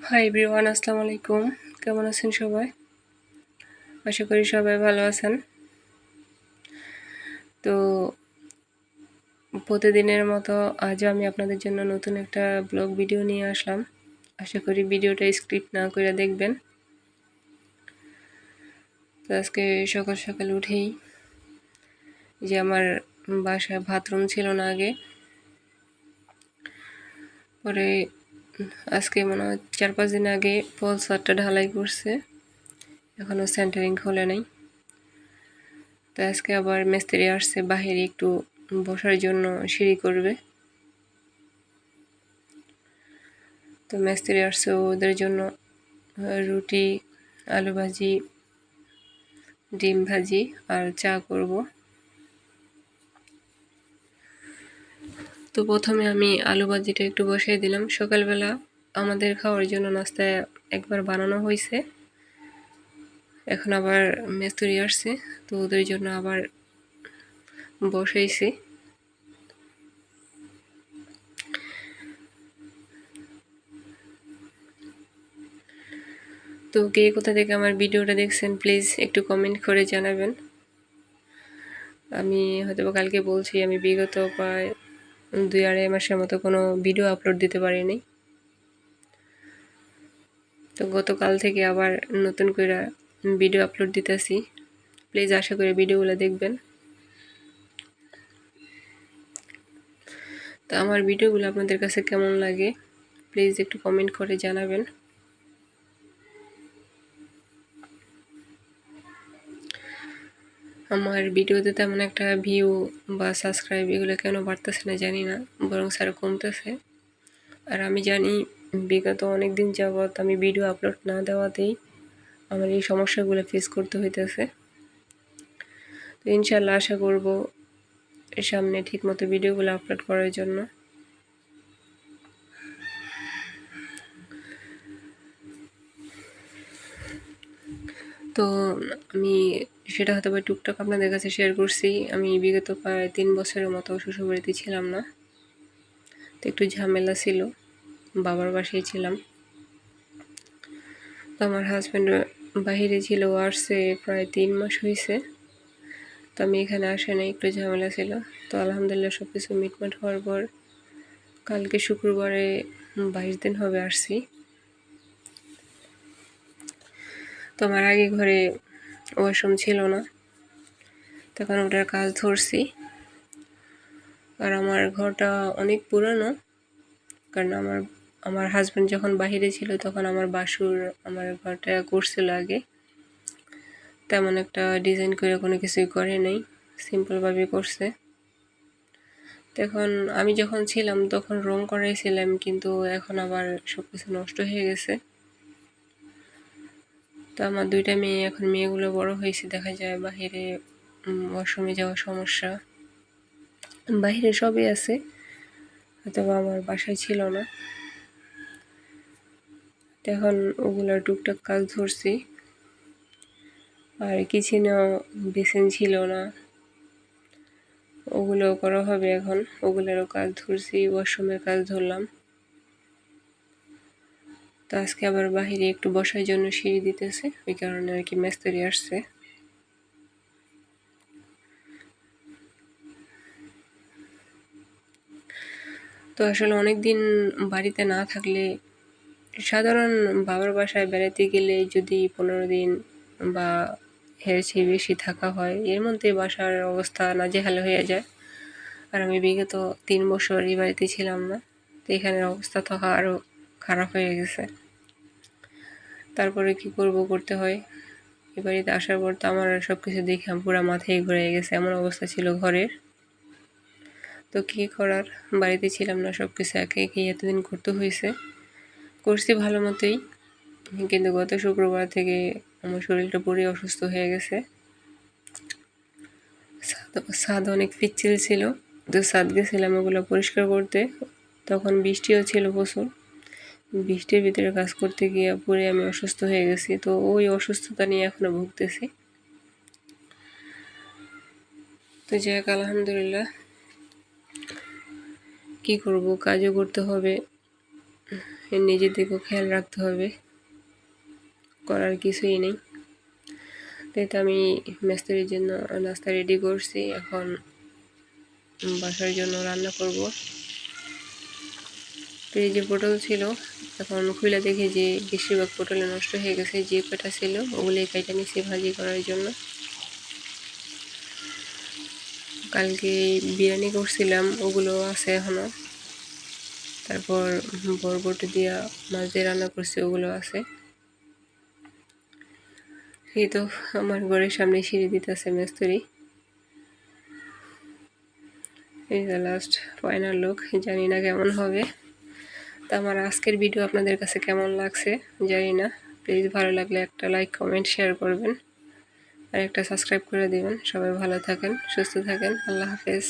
Hi everyone, আসসালামু আলাইকুম। কেমন আছেন সবাই? আশা করি সবাই ভালো আছেন। তো প্রতিদিনের মতো আজও আমি আপনাদের জন্য নতুন একটা ব্লগ ভিডিও নিয়ে আসলাম। আশা করি ভিডিওটা স্ক্রিপ্ট না করে দেখবেন। তো আজকে সকাল সকাল উঠেই যে আমার বাসায় বাথরুম ছিল না আগে, পরে আজকে মনে হয় 4-5 দিন আগে পলসারটা ঢালাই করছে, এখনও সেন্টারিং খোলে নাই। তো আজকে আবার মিস্ত্রি আসছে বাহিরে একটু বসার জন্য সিঁড়ি করবে। তো মিস্ত্রি আসছে, ওদের জন্য রুটি, আলু ভাজি, ডিম ভাজি আর চা করব। তো প্রথমে আমি আলু ভাজিটা একটু বসিয়ে দিলাম। সকালবেলা আমাদের খাওয়ার জন্য নাস্তায় একবার বানানো হয়েছে, এখন আবার মিস্ত্রি আসছে, তো ওদের জন্য আবার বসাইছি। তো কে কোথা থেকে আমার ভিডিওটা দেখছেন প্লিজ একটু কমেন্ট করে জানাবেন। আমি হয়তো কালকে বলছি, আমি বিগত প্রায় 2-2.5 মাসের মতো কোনো ভিডিও আপলোড দিতে পারিনি। তো গতকাল থেকে আবার নতুন করে ভিডিও আপলোড দিতেছি। প্লিজ আশা করি ভিডিওগুলো দেখবেন। তো আমার ভিডিওগুলো আপনাদের কাছে কেমন লাগে প্লিজ একটু কমেন্ট করে জানাবেন। আমার ভিডিওতে তেমন একটা ভিউ বা সাবস্ক্রাইব এগুলো কেন বাড়তেছে না জানি না, বরং আরও কমতেছে। আর আমি জানি বিগত অনেক দিন যাবৎ আমি ভিডিও আপলোড না দেওয়াতেই আমার এই সমস্যাগুলো ফেস করতে হইতেছে। তো ইনশাল্লাহ আশা করব সামনে ঠিকমতো ভিডিওগুলো আপলোড করার জন্য। তো আমি সেটা হয়তো বা টুকটাক আপনাদের কাছে শেয়ার করছি। আমি বিগত প্রায় 3 বছরের মতো শ্বশুরবাড়িতে ছিলাম না, তো একটু ঝামেলা ছিল, বাবার বাসায় ছিলাম। তো আমার হাজব্যান্ড বাহিরে ছিল, আসছে প্রায় 3 মাস হয়েছে। তো আমি এখানে আসে নাই, একটু ঝামেলা ছিল। তো আলহামদুলিল্লাহ সব কিছু মিটমাট হওয়ার পর কালকে শুক্রবারে 22 দিন হবে আসছি। তো আমার আগে ঘরে ওয়াশরুম ছিল না, তখন ওটার কাজ ধরছি। আর আমার ঘরটা অনেক পুরানো, কারণ আমার হাজব্যান্ড যখন বাহিরে ছিল তখন আমার বাসুর আমার ঘরটা করছিল আগে। তেমন একটা ডিজাইন করে কোনো কিছুই করে নাই, সিম্পলভাবে করছে। তখন আমি যখন ছিলাম তখন রং করাইছিলাম, কিন্তু এখন আবার সব কিছু নষ্ট হয়ে গেছে। তো আমার 2টা মেয়ে, এখন মেয়েগুলো বড় হয়েছে, দেখা যায় বাহিরে ওয়াশরুমে যাওয়ার সমস্যা। বাহিরে সবই আছে, হয়তো আমার বাসায় ছিল না। এখন ওগুলো টুকটাক কাজ ধরছি। আর কিচেনেও বেসিন ছিল না, ওগুলোও করা হবে এখন, ওগুলোরও কাজ ধরছি, ওয়াশরুমের কাজ ধরলাম। তো আজকে আবার বাহিরে একটু বসার জন্য সিঁড়ি দিতেছে, ওই কারণে আর কি মিস্ত্রি আসছে। তো আসলে অনেক দিন বাড়িতে না থাকলে, সাধারণ বাবার বাসায় বেড়াতে গেলে যদি 15 দিন বা এর চেয়ে বেশি থাকা হয়, এর মধ্যে বাসার অবস্থা নাজেহাল হয়ে যায়। আর আমি বিগত 3 বছর এই বাড়িতে ছিলাম না, তো এখানের অবস্থা তো আরও খারাপ হয়ে গেছে। তারপরে কি করতে হয়। এ বাড়িতে আসার পর তো আমার সব কিছু দেখে পুরো মাথায় ঘুরে গেছে, এমন অবস্থা ছিল ঘরের। তো কী করার, বাড়িতে ছিলাম না, সব কিছু একে একেই এতদিন করতে হয়েছে। করছি ভালো মতোই, কিন্তু গত শুক্রবার থেকে আমার শরীরটা পুরো অসুস্থ হয়ে গেছে। ছাদ অনেক পিচ্ছিল ছিল, তো ছাদ গেছিলাম ওগুলো পরিষ্কার করতে, তখন বৃষ্টিও ছিল প্রচুর। বৃষ্টির ভিতরে কাজ করতে গিয়ে পুরে আমি অসুস্থ হয়ে গেছি। তো ওই অসুস্থতা নিয়ে এখনো ভুগতেছি। তো যাক আলহামদুলিল্লাহ, কি করব, কাজও করতে হবে, নিজের দিকেও খেয়াল রাখতে হবে, করার কিছুই নেই। তাই তো আমি মিস্ত্রির জন্য নাস্তা রেডি করছি, এখন বাসার জন্য রান্না করব। তো এই যে পটল ছিল, এখন খুলে দেখি যে বেশিরভাগ পটলে নষ্ট হয়ে গেছে, যে কটা ছিল ওগুলি কেটে নিচ্ছি ভাজি করার জন্য। কালকে বিরিয়ানি করছিলাম, ওগুলো আছে এখনো। তারপর বরবটি দিয়া মাছ দিয়ে রান্না করছি, ওগুলো আছে। এই তো আমার ঘরের সামনে সিঁড়ি দিতেছে মিস্ত্রি। এই যে লাস্ট ফাইনাল লুক, জানি না কেমন হবে। তা আমার আজকের ভিডিও আপনাদের কাছে কেমন লাগছে জানি না। প্লিজ ভালো লাগলে একটা লাইক, কমেন্ট, শেয়ার করবেন আর একটা সাবস্ক্রাইব করে দিবেন। সবাই ভালো থাকেন, সুস্থ থাকেন। আল্লাহ হাফেজ।